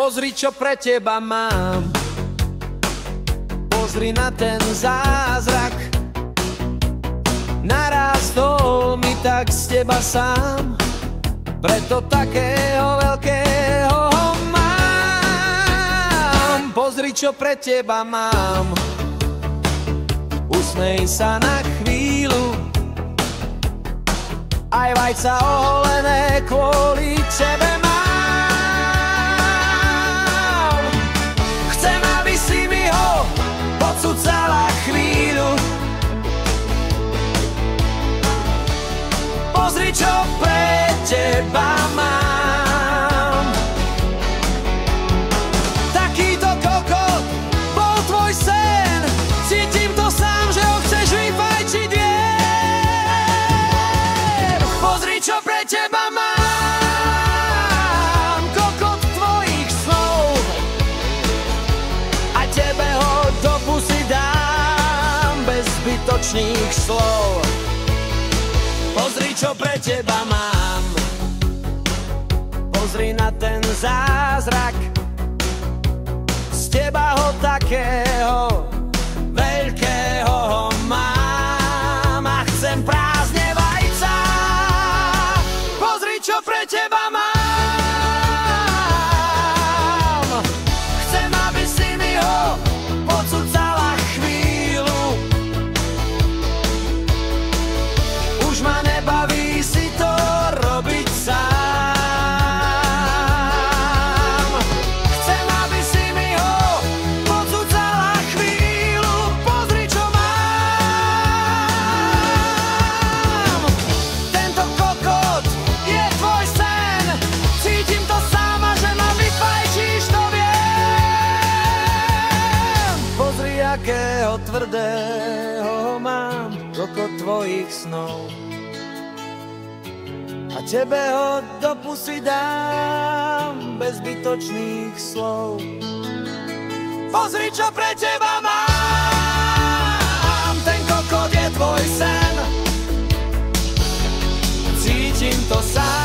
Pozri, čo pre teba mám. Pozri na ten zázrak. Narástol mi tak z teba sám, preto takého veľkého ho mám. Pozri, čo pre teba mám. Usmej sa na chvíľu, aj vajca oholené kvôli tebe mám. Chcem, aby si mi ho podsúcala chvíľu. Pozri, čo pre teba mám. Takýto kokot bol tvoj sen. Cítim to sám, že ho chceš vyfajčiť, viem. Pozri, čo pre teba mám. Kokot tvojich snov. A tebe ho do pusy dám bez zbytočných slov. Pozri, čo pre teba mám. Pozri na ten zázrak. Z teba ho takého veľkého ho mám. A chcem prázdne vajca. Pozri, čo pre teba mám. Chcem, aby si mi ho podsúcala chvíľu. Už ma nebaví si to robiť sám. Chcem, aby si mi ho podsúcala chvíľu. Pozri, čo mám. Tento kokot je tvoj sen. Cítim to sama, že ma vyfajčíš, to viem. Pozri, akého tvrdého mám kokot tvojich snov. A tebe ho do pusy dám bez zbytočných slov. Pozri, čo pre teba mám. Ten kokot je tvoj sen. Cítim to sám.